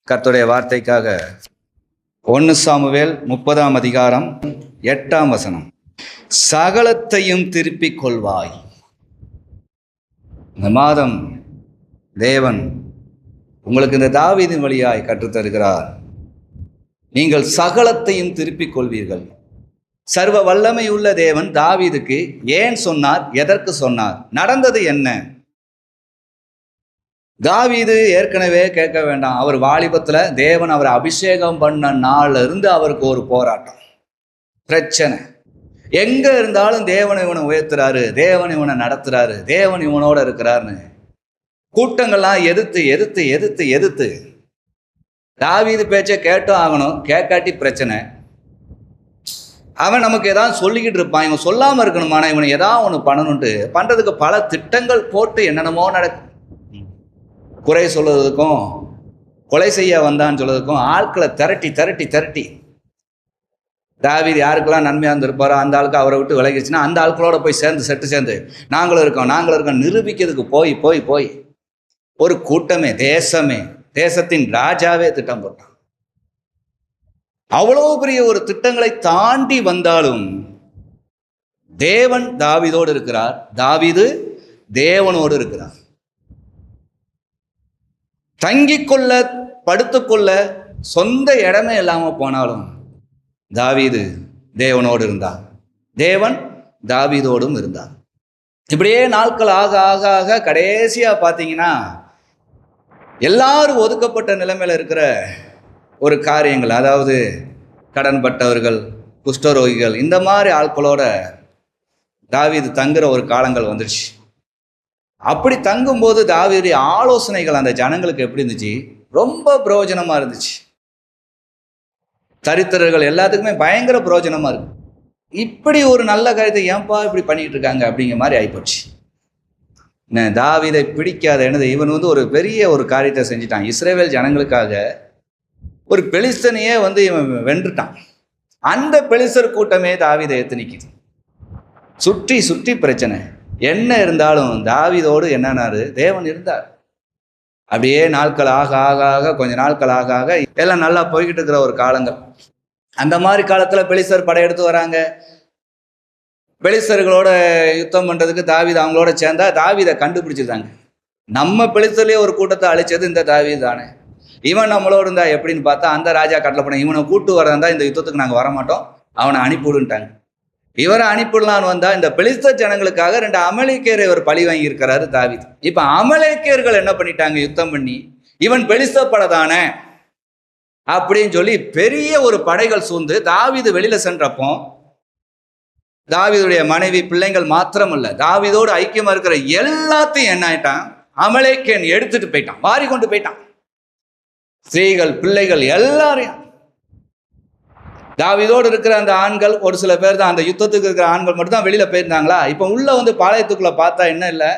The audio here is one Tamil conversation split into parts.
கர்த்தருடைய வார்த்தைக்காக 1 சாமுவேல் 30ஆம் அதிகாரம் 8ஆம் வசனம். சகலத்தையும் திருப்பிக் கொள்வாய். இந்த மாதம் தேவன் உங்களுக்கு இந்த தாவீதின் வழியாய் கற்றுத்தருகிறார். நீங்கள் சகலத்தையும் திருப்பிக் கொள்வீர்கள். சர்வ வல்லமை உள்ள தேவன் தாவீதுக்கு ஏன் சொன்னார்? எதற்கு சொன்னார்? நடந்தது என்ன? தாவீது ஏற்கனவே கேட்க வேண்டாம். அவர் வாலிபத்தில் தேவன் அவரை அபிஷேகம் பண்ண நாள்ல இருந்து அவருக்கு ஒரு போராட்டம், பிரச்சனை. எங்க இருந்தாலும் தேவன் இவனை உயர்த்துறாரு, தேவன் இவனை நடத்துறாரு, தேவன் இவனோட இருக்கிறாருன்னு கூட்டங்கள்லாம் எதிர்த்து எதிர்த்து எதிர்த்து எதிர்த்து தாவீது பேச்சை கேட்டும் ஆகணும், கேட்காட்டி பிரச்சனை. அவன் நமக்கு ஏதாவது சொல்லிக்கிட்டு இருப்பான், இவன் சொல்லாமல் இருக்கணுமானா இவனை ஏதாவது ஒன்று பண்ணணுன்ட்டு பண்ணுறதுக்கு பல திட்டங்கள் போட்டு என்னென்னமோ நடக்கும். குறை சொல்லுறதுக்கும் கொலை செய்ய வந்தான்னு சொல்றதுக்கும் ஆட்களை திரட்டி திரட்டி திரட்டி தாவீது யாருக்கெல்லாம் நன்மையாக இருந்திருப்பாரோ அந்த ஆளுக்கு அவரை விட்டு விலகிடுச்சுன்னா அந்த ஆட்களோட போய் செட்டு சேர்ந்து நாங்களும் இருக்கோம் நிரூபிக்கிறதுக்கு போய் போய் போய் ஒரு கூட்டமே, தேசத்தின் ராஜாவே திட்டம் போட்டான். அவ்வளோ பெரிய ஒரு திட்டங்களை தாண்டி வந்தாலும் தேவன் தாவீதோடு இருக்கிறார், தாவீது தேவனோடு இருக்கிறார். தங்கிக்கொள்ள படுத்துக்கொள்ள சொந்த இடமே இல்லாமல் போனாலும் தாவீது தேவனோடு இருந்தார், தேவன் தாவீதோடும் இருந்தார். இப்படியே நாட்கள் ஆக ஆக ஆக கடைசியா பார்த்தீங்கன்னா எல்லாரும் ஒதுக்கப்பட்ட நிலைமையில் இருக்கிற ஒரு காரியங்கள், அதாவது கடன்பட்டவர்கள், குஷ்டரோகிகள், இந்த மாதிரி ஆட்களோட தாவீது தங்குற ஒரு காலங்கள் வந்துடுச்சு. அப்படி தங்கும்போது தாவீதுடைய ஆலோசனைகள் அந்த ஜனங்களுக்கு எப்படி இருந்துச்சு? ரொம்ப பிரயோஜனமா இருந்துச்சு. தரித்திரர்கள் எல்லாத்துக்குமே பயங்கர பிரயோஜனமா இருக்கு. இப்படி ஒரு நல்ல காரியத்தை ஏன்பா இப்படி பண்ணிட்டு இருக்காங்க அப்படிங்கிற மாதிரி ஆயிப்போச்சு. தாவீதை பிடிக்காத என்னது, இவன் ஒரு பெரிய ஒரு காரியத்தை செஞ்சுட்டான். இஸ்ரவேல் ஜனங்களுக்காக ஒரு பெலிஸ்தனையே இவன் வென்றுட்டான். அந்த பெலிஸ்தர் கூட்டமே தாவீதை ஏத்து நிக்குது. சுற்றி சுற்றி பிரச்சனை. என்ன இருந்தாலும் தாவீதோடு என்னன்னாரு, தேவன் இருந்தார். அப்படியே நாட்கள் ஆக ஆக ஆக கொஞ்ச நாட்கள் ஆக ஆக எல்லாம் நல்லா போய்கிட்டு இருக்கிற ஒரு காலங்கள். அந்த மாதிரி காலத்துல பெலிஸ்தர் படையெடுத்து வராங்க. பெலிஸ்தர்களோட யுத்தம் பண்றதுக்கு தாவீது அவங்களோட சேர்ந்தா தாவீதை கண்டுபிடிச்சிருந்தாங்க. நம்ம பெலிஸ்தர்லயே ஒரு கூட்டத்தை அழிச்சது இந்த தாவீது தானே. இவன் நம்மளோட இருந்தா எப்படின்னு பார்த்தா அந்த ராஜா கட்டளை பண்ண இவனை கூட்டு வரந்தா இந்த யுத்தத்துக்கு நாங்கள் வரமாட்டோம், அவனை அனுப்பிவிடுன்ட்டாங்க. இவரை அனுப்பிடலான்னு வந்தா இந்த பெலிஸ்தர் ஜனங்களுக்காக 2 அமலேக்கியரை இவர் பழி வாங்கி இருக்கிறாரு தாவீது. இப்ப அமலேக்கியர்கள் என்ன பண்ணிட்டாங்க? யுத்தம் பண்ணி இவன் பெலிஸ்தர் படைதானே அப்படின்னு சொல்லி பெரிய ஒரு படைகள் சூழ்ந்து தாவீது வெளியில சென்றப்போ தாவீதுடைய மனைவி பிள்ளைங்கள் மாத்திரமல்ல, தாவீதோடு ஐக்கியமா இருக்கிற எல்லாத்தையும் என்ன ஆயிட்டான்? அமலேக்கியன் எடுத்துட்டு போயிட்டான், வாரி கொண்டு போயிட்டான். ஸ்திரீகள், பிள்ளைகள் எல்லாரையும். தாவீதோடு இருக்கிற அந்த ஆண்கள் ஒரு சில பேர் தான், அந்த யுத்தத்துக்கு இருக்கிற ஆண்கள் மட்டும் தான் வெளியில போயிருந்தாங்களா? இப்ப உள்ள பாளையத்துக்குள்ள பார்த்தா என்ன இல்லை,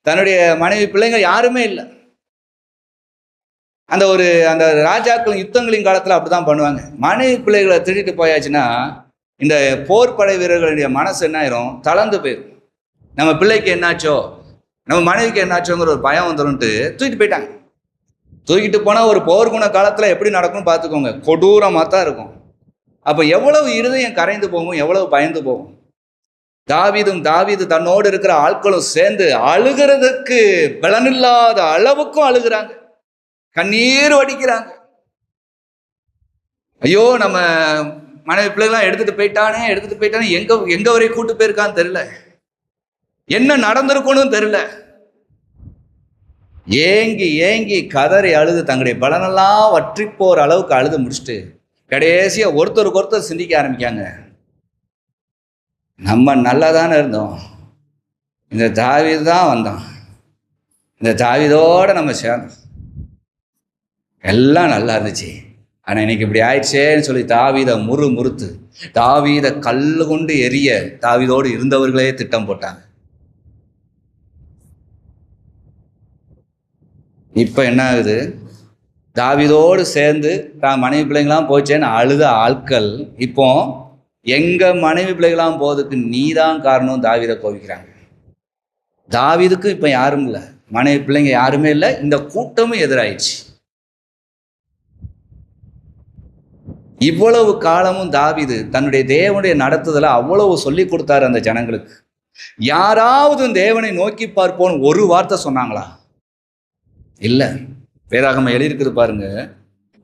தன்னுடைய மனைவி பிள்ளைங்க யாருமே இல்லை. அந்த ராஜாக்கள் யுத்தங்களின் காலத்துல அப்படிதான் பண்ணுவாங்க. மனைவி பிள்ளைகளை திருடிட்டு போயாச்சுன்னா இந்த போர் படை வீரர்களுடைய மனசு என்ன ஆயிரும்? தளர்ந்து போயிடும். நம்ம பிள்ளைக்கு என்னாச்சோ, நம்ம மனைவிக்கு என்னாச்சோங்கிற ஒரு பயம் வந்துரும்ட்டு தூக்கிட்டு போயிட்டாங்க. தூக்கிட்டு போனா ஒரு போர்க்குண காலத்துல எப்படி நடக்கும்னு பார்த்துக்கோங்க, கொடூரமாக தான் இருக்கும். அப்ப எவ்வளவு இருதயம் கரைந்து போகும், எவ்வளவு பயந்து போகும். தாவீது தன்னோடு இருக்கிற ஆட்களும் சேர்ந்து அழுகிறதுக்கு பலனில்லாத அளவுக்கும் அழுகிறாங்க, கண்ணீர் வடிக்கிறாங்க. ஐயோ, நம்ம மனைவி பிள்ளைகள்லாம் எடுத்துட்டு போயிட்டானே, எங்க வரை கூட்டு போயிருக்கான்னு தெரியல, என்ன நடந்திருக்கணும் தெரியல. ஏங்கி ஏங்கி கதறி அழுது தங்களுடைய பலனெல்லாம் வற்றி போற அளவுக்கு அழுது முடிச்சுட்டு கடைசியா ஒருத்தருக்கு ஒருத்தர் சிந்திக்க ஆரம்பிக்காங்க. நம்ம நல்லா தானே இருந்தோம், இந்த தாவீது தான் வந்தான், இந்த தாவீதோட நம்ம சேர்ந்தோம், எல்லாம் நல்லா இருந்துச்சு, ஆனா இன்னைக்கு இப்படி ஆயிடுச்சேன்னு சொல்லி தாவீதை முறுத்து தாவீதை கல்லு கொண்டு எரிய தாவீதோடு இருந்தவர்களே திட்டம் போட்டாங்க. இப்ப என்ன ஆகுது? தாவீதோடு சேர்ந்து தான் மனைவி பிள்ளைங்களாம் போச்சேன்னு அழுத ஆட்கள் இப்போ எங்க மனைவி பிள்ளைகளாம் போறதுக்கு நீதான் காரணம் தாவீதை கோவிக்கிறாங்க. தாவீதுக்கு இப்ப யாரும் இல்லை, மனைவி பிள்ளைங்க யாருமே இல்லை, இந்த கூட்டமும் எதிராயிடுச்சு. இவ்வளவு காலமும் தாவீது தன்னுடைய தேவனுடைய நடத்துதலை அவ்வளவு சொல்லி கொடுத்தாரு அந்த ஜனங்களுக்கு. யாராவது தேவனை நோக்கி பார்ப்போன்னு ஒரு வார்த்தை சொன்னாங்களா? இல்ல. வேதாகமம் எழுதியிருக்குது பாருங்க.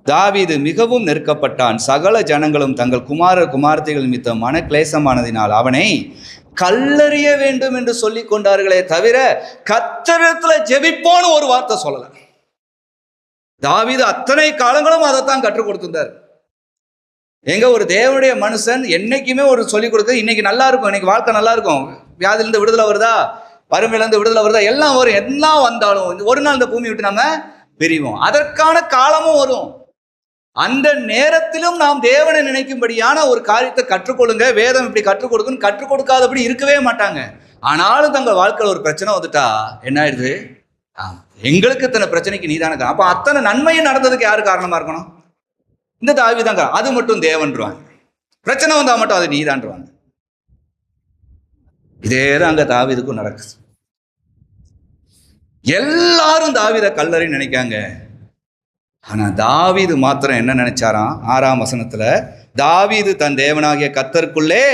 தாவீது மிகவும் நெருக்கப்பட்டான். சகல ஜனங்களும் தங்கள் குமாரத்திகள் நிமித்தம் மன கிளேசமானதினால் அவனை கல்லறிய வேண்டும் என்று சொல்லி கொண்டார்களே தவிர கர்த்தரிடத்துல ஜெபிப்போன்னு ஒரு வார்த்தை சொல்லல. தாவீது அத்தனை காலங்களும் அதைத்தான் கற்றுக் கொடுத்திருந்தார். எங்க ஒரு தேவனுடைய மனுஷன் என்னைக்குமே ஒரு சொல்லிக் கொடுக்க, இன்னைக்கு நல்லா இருக்கும், இன்னைக்கு வாழ்க்கை நல்லா இருக்கும், வியாதிலிருந்து விடுதலை வருதா, வறுமையிலிருந்து விடுதலை வருதா, எல்லாம் வரும். எல்லாம் வந்தாலும் ஒரு நாள் இந்த பூமி விட்டு நம்ம பிரிவோம். அதற்கான காலமும் வரும். அந்த நேரத்திலும் நாம் தேவனை நினைக்கும்படியான ஒரு காரியத்தை கற்றுக்கொள்ளுங்க. வேதம் இப்படி கற்றுக் கொடுக்குன்னு கற்றுக் கொடுக்காதபடி இருக்கவே மாட்டாங்க. ஆனாலும் தங்கள் வாழ்க்கையில் ஒரு பிரச்சனை வந்துட்டா என்ன ஆயிடுது? எங்களுக்கு இத்தனை பிரச்சனைக்கு நீதான. அப்ப அத்தனை நன்மையும் நடந்ததுக்கு யாரு காரணமா இருக்கணும்? இந்த தாவீதுதான். அது மட்டும் தேவன்றுவாங்க. பிரச்சனை வந்தா மட்டும் அது நீதான்றுவாங்க. இதேதான் அங்க தாவீதுக்கும் நடக்குது. எல்லாரும் தாவீதை கல்லறை நினைக்காங்க. ஆனா தாவீது மாத்திரம் என்ன நினைச்சாராம்? 6ஆம் வசனத்துல, தாவீது தன் தேவனாகிய கர்த்தருக்குள்ளே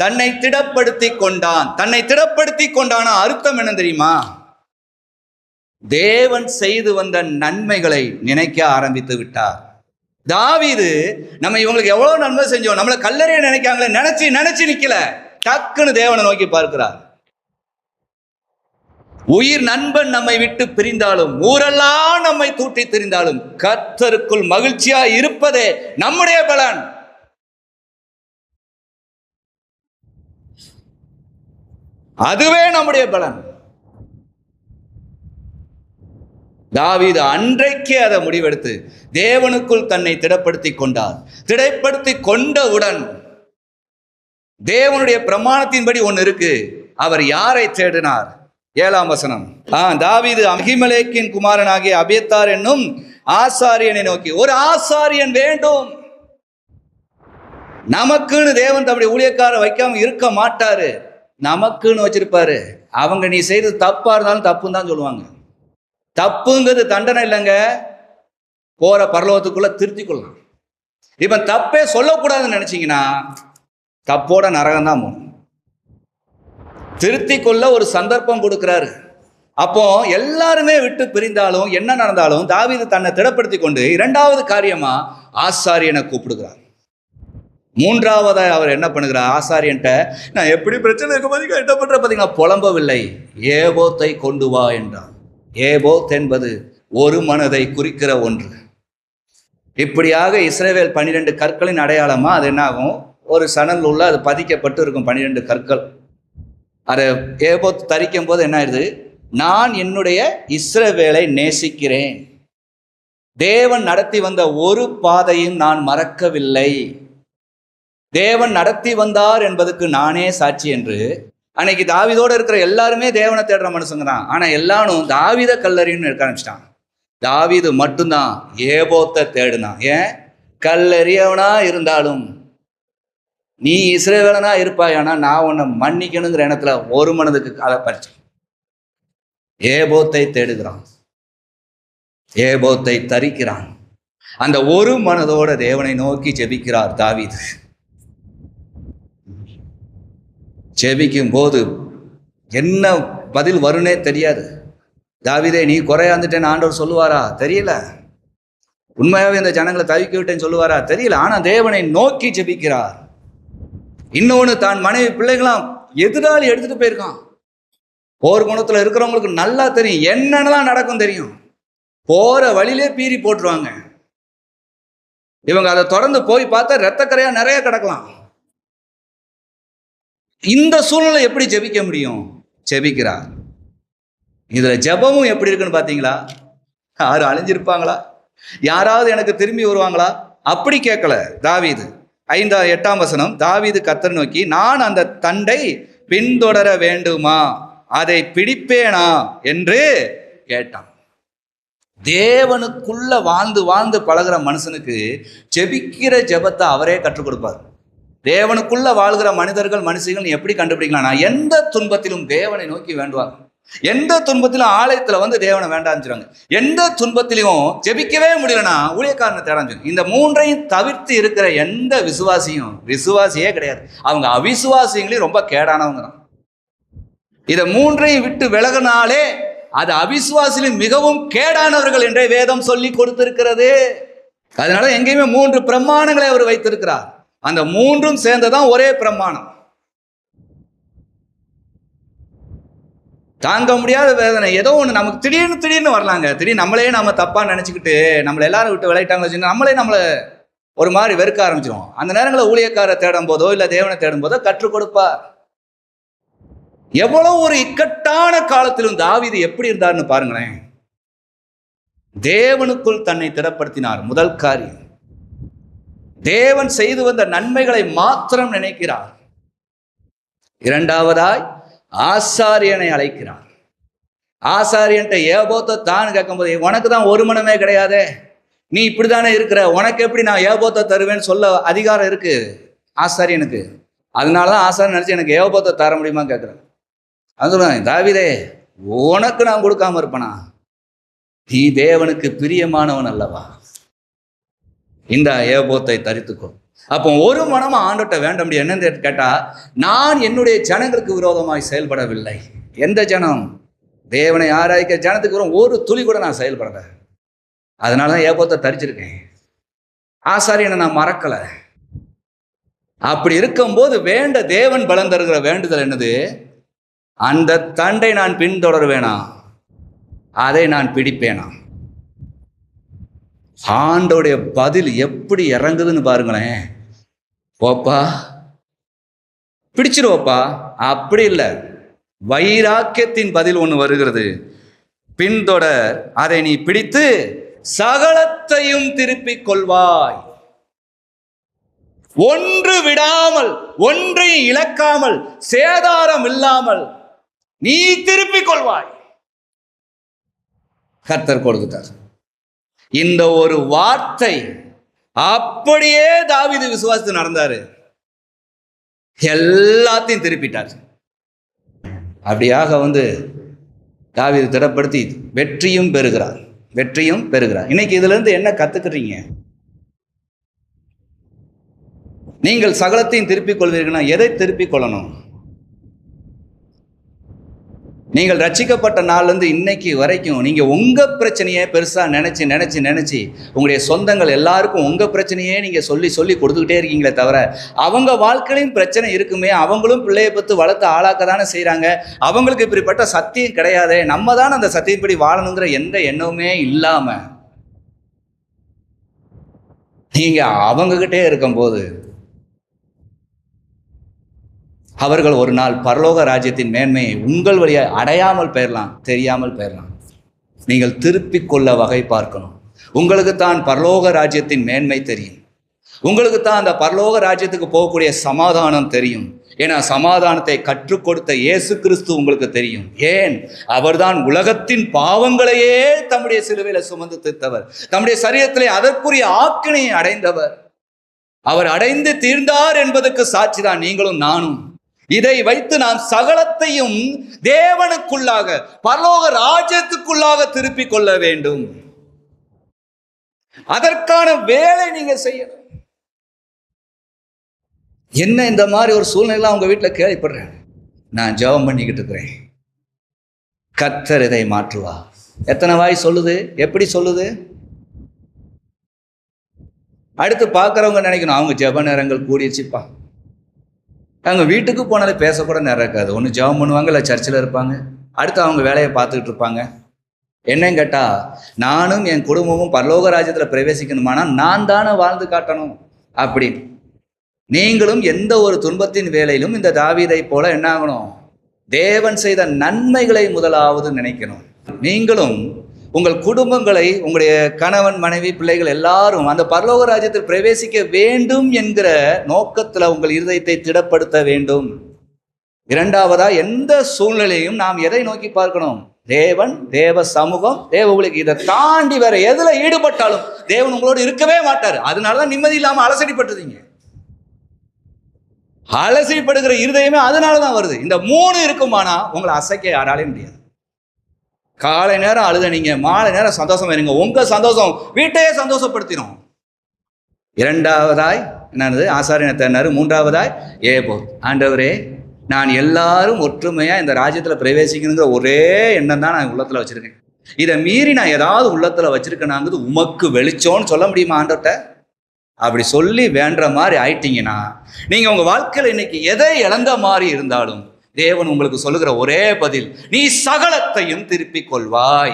தன்னை திடப்படுத்தி கொண்டான். தன்னை திடப்படுத்தி கொண்டான அர்த்தம் என்ன தெரியுமா? தேவன் செய்து வந்த நன்மைகளை நினைக்க ஆரம்பித்து விட்டார். தாவீது நம்ம இவங்களுக்கு எவ்வளவு நன்மை செஞ்சோம், நம்மளை கல்லறையை நினைக்காங்களே, நினைச்சு நிக்கல, டக்குன்னு தேவனை நோக்கி பார்க்கிறார். உயிர் நண்பன் நம்மை விட்டு பிரிந்தாலும், ஊரெல்லாம் நம்மை தூட்டி திரிந்தாலும், கர்த்தருக்குள் மகிழ்ச்சியா இருப்பதே நம்முடைய பலன். அதுவே நம்முடைய பலன். தாவீது அன்றைக்கே அதை முடிவெடுத்து தேவனுக்குள் தன்னை திடப்படுத்தி கொண்டார். திடப்படுத்தி கொண்டவுடன் தேவனுடைய பிரமாணத்தின்படி ஒன்று இருக்கு. அவர் யாரை தேடினார்? 7ஆம் வசனம். தாவீது அகிமெலேக்கின் குமாரனாகிய அபியத்தார் என்னும் ஆசாரியனை நோக்கி, ஒரு ஆசாரியன் வேண்டும். நமக்குன்னு தேவன் தம்முடைய ஊழியக்காரர் வைக்காம இருக்க மாட்டாரு. நமக்குன்னு வச்சிருப்பாரு. அவங்க நீ செய்தது தப்பா இருந்தாலும் தப்புன்னு தான் சொல்லுவாங்க. தப்புங்கிறது தண்டனை இல்லைங்க, போற பரலோகத்துக்குள்ள திருத்திக் கொள்ளலாம். இப்ப தப்பே சொல்லக்கூடாதுன்னு நினைச்சீங்கன்னா தப்போட நரகம் தான் போகணும். திருத்தி கொள்ள ஒரு சந்தர்ப்பம் கொடுக்கிறாரு. அப்போ எல்லாருமே விட்டு பிரிந்தாலும் என்ன நடந்தாலும் தாவீது தன்னை திடப்படுத்தி கொண்டு 2வது காரியமா ஆசாரியனை கூப்பிடுகிறார். 3வது அவர் என்ன பண்ணுகிறார்? ஆசாரியன்ட்ட நான் எப்படி பிரச்சனை இருக்க என்ன பண்ற பார்த்தீங்கன்னா புலம்பவில்லை, ஏபோத்தை கொண்டு வா என்றார். ஏபோத் என்பது ஒரு மனதை குறிக்கிற ஒன்று. இப்படியாக இஸ்ரவேல் 12 கற்களின் அடையாளமா அது என்ன ஆகும்? ஒரு சணல் உள்ள அது பதிக்கப்பட்டு இருக்கும் 12 கற்கள். அதை ஏபோத் தரிக்கும் போது என்ன ஆயிடுது? நான் என்னுடைய இஸ்ரவேலை நேசிக்கிறேன், தேவன் நடத்தி வந்த ஒரு பாதையும் நான் மறக்கவில்லை, தேவன் நடத்தி வந்தார் என்பதுக்கு நானே சாட்சி என்று. அன்னைக்கு தாவீதோடு இருக்கிற எல்லாருமே தேவனை தேடுற மனுஷங்க தான். ஆனா எல்லாரும் தாவீத கல்லறின்னு இருக்க ஆரம்பிச்சிட்டான். தாவீது மட்டும்தான் ஏபோத்தை தேடினான். ஏன்? கல்லறியவனா இருந்தாலும் நீ இஸ்ரவேலனா இருப்பாயானா நான் உன்னை மன்னிக்கணுங்கிற எண்ணத்துல ஒரு மனதுக்கு அதை பறிச்சு ஏபோத்தை தேடுகிறான், ஏபோத்தை தரிக்கிறான். அந்த ஒரு மனதோட தேவனை நோக்கி ஜெபிக்கிறார் தாவீது. ஜெபிக்கும் போது என்ன பதில் வரும்னே தெரியாது. தாவீதே நீ குறையாந்துட்டேன்னு ஆண்டவர் சொல்லுவாரா? தெரியல. உண்மையாவே இந்த ஜனங்களை தவிக்க விட்டேன்னு சொல்லுவாரா? தெரியல. ஆனா தேவனை நோக்கி ஜெபிக்கிறார். இன்னொன்னு, தான் மனைவி பிள்ளைகளாம் எதிராளி எடுத்துட்டு போயிருக்கான். போர் குணத்துல இருக்கிறவங்களுக்கு நல்லா தெரியும் என்னென்னலாம் நடக்கும் தெரியும். போற வழியிலே பீறி போட்டுருவாங்க. இவங்க அதை தொடர்ந்து போய் பார்த்தா ரத்தக்கரையா நிறைய கிடக்கலாம். இந்த சூழ்நிலை எப்படி ஜெபிக்க முடியும்? ஜெபிக்கிறார். இதுல ஜெபமும் எப்படி இருக்குன்னு பாத்தீங்களா? யாரும் அழிஞ்சிருப்பாங்களா? யாராவது எனக்கு திரும்பி வருவாங்களா? அப்படி கேட்கல தாவீது. 8ஆம் வசனம். தாவீது கர்த்தரை நோக்கி, நான் அந்த தண்டை பின்தொடர வேண்டுமா, அதை பிடிப்பேனா என்று கேட்டான். தேவனுக்குள்ள வாழ்ந்து வாழ்ந்து பழகிற மனுஷனுக்கு ஜெபிக்கிற ஜெபத்தை அவரே கற்றுக் கொடுப்பார். தேவனுக்குள்ள வாழ்கிற மனிதர்கள் மனுஷிகள் எப்படி கண்டுபிடிக்கலாம்? எந்த துன்பத்திலும் தேவனை நோக்கி வேண்டுவார். எந்த துன்பத்திலும் ஆலயத்துல வந்து தேவனை வேண்டாம்னு சொல்லுவாங்க. எந்த துன்பத்திலையும் ஜெபிக்கவே முடியலன்னா ஊழியக்காரனை தேடான்னு சொல்லுங்க. இந்த மூன்றையும் தவிர்த்து இருக்கிற எந்த விசுவாசியே கிடையாது. அவங்க அவிசுவாசிகளையும் ரொம்ப கேடானவங்க தான். இதை மூன்றையும் விட்டு விலகினாலே அது அவிசுவாசிலும் மிகவும் கேடானவர்கள் என்றே வேதம் சொல்லி கொடுத்திருக்கிறது. அதனால எங்கேயுமே 3 பிரமாணங்களை அவர் வைத்திருக்கிறார். அந்த 3ம் சேர்ந்ததான் ஒரே பிரமாணம். தாங்க முடியாத வேதனை ஏதோ ஒன்று நமக்கு திடீர்னு வரலாங்க. திடீர்னு நம்ம தப்பா நினைச்சுக்கிட்டு நம்மளை எல்லாரும் விட்டு விளையாட்டாங்க, நம்மளை ஒரு மாதிரி வெறுக்க ஆரம்பிச்சிடும். அந்த நேரங்களில் ஊழியக்காரை தேடும் போதோ இல்லை தேவனை தேடும் போதோ கற்றுக் கொடுப்பார். எவ்வளவு ஒரு இக்கட்டான காலத்திலும் தாவீது எப்படி இருந்தார்னு பாருங்களேன். தேவனுக்குள் தன்னை திடப்படுத்தினார். முதல் காரியம், தேவன் செய்து வந்த நன்மைகளை மாத்திரம் நினைக்கிறார். இரண்டாவதாய் ஆசாரியனை அழைக்கிறார். ஆசாரியன்ட்ட ஏபோத்தை தான் கேட்கும்போது, உனக்கு தான் ஒரு மனமே கிடையாதே, நீ இப்படித்தானே இருக்கிற, உனக்கு எப்படி நான் ஏபோத்தை தருவேன்னு சொல்ல அதிகாரம் இருக்கு ஆசாரியனுக்கு. அதனாலதான் ஆசாரியன் நினைச்சு எனக்கு ஏபோத்தை தர முடியுமா கேட்கிறேன். அது சொல்லுவாங்க, தாவீதே உனக்கு நான் கொடுக்காம இருப்பனா, நீ தேவனுக்கு பிரியமானவன் அல்லவா, இந்த ஏபோத்தை தரித்துக்கோ. அப்போ ஒரு மனமா ஆண்டவர்கிட்ட வேண்ட முடியும். என்னன்னு கேட்டா, நான் என்னுடைய ஜனங்களுக்கு விரோதமாய் செயல்படவில்லை. எந்த ஜனம்? தேவனை ஆராய்க்க ஜனத்துக்கு ஒரு துளி கூட நான் செயல்படல. அதனாலதான் ஏபோத்தை தரிச்சிருக்கேன். ஆசாரியனை நான் மறக்கல. அப்படி இருக்கும்போது வேண்ட தேவன் பலன் தருகிற வேண்டுதல் என்னது? அந்த தண்டை நான் பின்தொடர்வேனா, அதை நான் பிடிப்பேனா. ஆண்டோடைய பதில் எப்படி இறங்குதுன்னு பாருங்களேன். போப்பா பிடிச்சிருவோப்பா, அப்படி இல்லை. வைராக்கியத்தின் பதில் ஒன்று வருகிறது, பின்தொடர், அதை நீ பிடித்து சகலத்தையும் திருப்பிக் கொள்வாய். ஒன்று விடாமல், ஒன்றையும் இழக்காமல், சேதாரம் இல்லாமல் நீ திருப்பிக் கொள்வாய். கர்த்தர் கொடுத்தார். இந்த ஒரு வார்த்தை அப்படியே தாவீது விசுவாசித்து நடந்தாரு. எல்லாத்தையும் திருப்பிட்டார். அப்படியாக தாவீது திடப்படுத்தி வெற்றியும் பெறுகிறார். இன்னைக்கு இதுல இருந்து என்ன கத்துக்கிறீங்க? நீங்கள் சகலத்தையும் திருப்பிக் கொள்வீர்கள்னா எதை திருப்பிக் கொள்ளணும்? நீங்கள் ரட்சிக்கப்பட்ட நாள்லேருந்து இன்னைக்கு வரைக்கும் நீங்க உங்க பிரச்சனையே பெருசா நினைச்சு உங்களுடைய சொந்தங்கள் எல்லாருக்கும் உங்க பிரச்சனையே நீங்க சொல்லி கொடுத்துக்கிட்டே இருக்கீங்களே தவிர, அவங்க வாழ்க்கையிலும் பிரச்சனை இருக்குமே, அவங்களும் பிள்ளையை பத்து வளர்த்து ஆளாக்க தானே செய்யறாங்க, அவங்களுக்கு இப்படிப்பட்ட சத்தியம் கிடையாதே, நம்ம தானே அந்த சத்தியப்படி வாழணுங்கிற எந்த எண்ணமுமே இல்லாம நீங்க அவங்க கிட்டே இருக்கும்போது அவர்கள் ஒரு நாள் பரலோக ராஜ்யத்தின் மேன்மையை உங்கள் வழியாக அடையாமல் போயிடலாம், தெரியாமல் போயிடலாம். நீங்கள் திருப்பிக் கொள்ள வகை பார்க்கணும். உங்களுக்கு தான் பரலோக ராஜ்யத்தின் மேன்மை தெரியும். உங்களுக்கு தான் அந்த பரலோக ராஜ்யத்துக்கு போகக்கூடிய சமாதானம் தெரியும். ஏன்னா சமாதானத்தை கற்றுக் கொடுத்த இயேசு கிறிஸ்து உங்களுக்கு தெரியும். ஏன்? அவர்தான் உலகத்தின் பாவங்களையே தம்முடைய சிலுவையில சுமந்து தீர்த்தவர், தம்முடைய சரீரத்திலே அதற்குரிய ஆக்கினையை அடைந்தவர். அவர் அடைந்து தீர்ந்தார் என்பதற்கு சாட்சிதான் நீங்களும் நானும். இதை வைத்து நாம் சகலத்தையும் தேவனுக்குள்ளாக, பரலோக ராஜ்யத்துக்குள்ளாக திருப்பிக் கொள்ள வேண்டும். அதற்கான வேலை நீங்க செய்யணும். என்ன இந்த மாதிரி ஒரு சூழ்நிலை உங்க வீட்டில் கேள்விப்படுறேன். நான் ஜெபம் பண்ணிக்கிட்டு இருக்கிறேன், கர்த்தர் இதை மாற்றுவா. எத்தனை வாய் சொல்லுது? எப்படி சொல்லுது? அடுத்து பார்க்குறவங்க நினைக்கணும், அவங்க ஜெப நேரங்கள் கூடிடுச்சுப்பா. அவங்க வீட்டுக்கு போனாலே பேசக்கூட நேரம் இருக்காது. ஒன்று ஜெபம் பண்ணுவாங்க, இல்லை சர்ச்சில் இருப்பாங்க, அடுத்து அவங்க வேலையை பார்த்துக்கிட்டு இருப்பாங்க. என்னன்னு கேட்டால், நானும் என் குடும்பமும் பரலோக ராஜ்யத்தில் பிரவேசிக்கணுமானா நான் தானே வாழ்ந்து காட்டணும் அப்படின்னு. நீங்களும் எந்த ஒரு துன்பத்தின் வேலையிலும் இந்த தாவீதை போல என்ன ஆகணும்? தேவன் செய்த நன்மைகளை முதலாவது நினைக்கணும். நீங்களும் உங்கள் குடும்பங்களை, உங்களுடைய கணவன் மனைவி பிள்ளைகள் எல்லாரும் அந்த பரலோக ராஜ்யத்தில் பிரவேசிக்க வேண்டும் என்கிற நோக்கத்தில் உங்கள் இருதயத்தை திடப்படுத்த வேண்டும். இரண்டாவதா, எந்த சூழ்நிலையும் நாம் எதை நோக்கி பார்க்கணும்? தேவன், தேவ சமூகம், தேவ ஊழியம். இதை தாண்டி வேற எதுல ஈடுபட்டாலும் தேவன் உங்களோடு இருக்கவே மாட்டார். அதனாலதான் நிம்மதி இல்லாம அலசடிப்பட்டுறீங்க. அலசடிப்படுகிற இருதயமே அதனாலதான் வருது. இந்த 3 இருக்குமானா உங்களை அசைக்க யாராலையும் முடியாது. காலை நேரம் அழுத நீங்க மாலை நேரம் சந்தோஷமா இருங்க. உங்க சந்தோஷம் வீட்டையே சந்தோஷப்படுத்திடும். இரண்டாவதாய் என்னது ஆசாரியனத்தார். மூன்றாவதாய் ஏபோத். ஆண்டவரே, நான் எல்லாரும் ஒற்றுமையா இந்த ராஜ்யத்துல பிரவேசிக்கணுங்கிற ஒரே எண்ணம் தான் நான் உள்ளத்துல வச்சிருக்கேன். இதை மீறி நான் ஏதாவது உள்ளத்துல வச்சிருக்கேனாங்கிறது உமக்கு வெளிச்சோன்னு சொல்ல முடியுமா ஆண்டவர்கிட்ட? அப்படி சொல்லி வேண்ட மாதிரி ஆயிட்டீங்கன்னா நீங்க உங்க வாழ்க்கையில இன்னைக்கு எதை இழந்த மாதிரி இருந்தாலும் தேவன் உங்களுக்கு சொல்லுகிற ஒரே பதில், நீ சகலத்தையும் திருப்பிக் கொள்வாய்.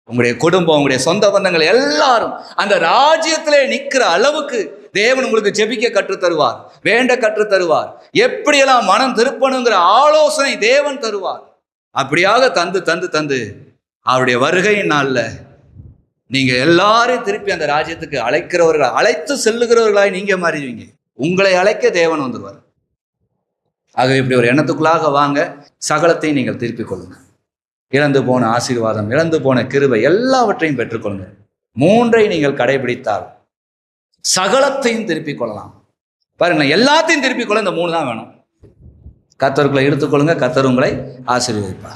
உங்களுடைய குடும்பம், உங்களுடைய சொந்த பந்தங்கள் எல்லாரும் அந்த ராஜ்யத்திலே நிற்கிற அளவுக்கு தேவன் உங்களுக்கு ஜெபிக்க கற்று தருவார், வேண்ட கற்று தருவார், எப்படியெல்லாம் மனம் திருப்பணுங்கிற ஆலோசனை தேவன் தருவார். அப்படியாக தந்து தந்து தந்து அவருடைய வருகையின் நாள்ல நீங்க எல்லாரையும் திருப்பி அந்த ராஜ்யத்துக்கு அழைக்கிறவர்கள், அழைத்து செல்லுகிறவர்களாய் நீங்க மாறிடுவீங்க. உங்களை அழைக்க தேவன் வந்துடுவார். ஆகவே இப்படி ஒரு எண்ணத்துக்குள்ளாக வாங்க. சகலத்தையும் நீங்கள் திருப்பிக் கொள்ளுங்க. இழந்து போன ஆசீர்வாதம், இழந்து போன கிருபை எல்லாவற்றையும் பெற்றுக்கொள்ளுங்க. 3 நீங்கள் கடைபிடித்தால் சகலத்தையும் திருப்பிக் கொள்ளலாம். பாருங்களேன், எல்லாத்தையும் திருப்பிக் கொள்ள இந்த 3 தான் வேணும். கர்த்தருக்குள்ள எடுத்துக்கொள்ளுங்க. கர்த்தர் உங்களை ஆசீர்வதிப்பார்.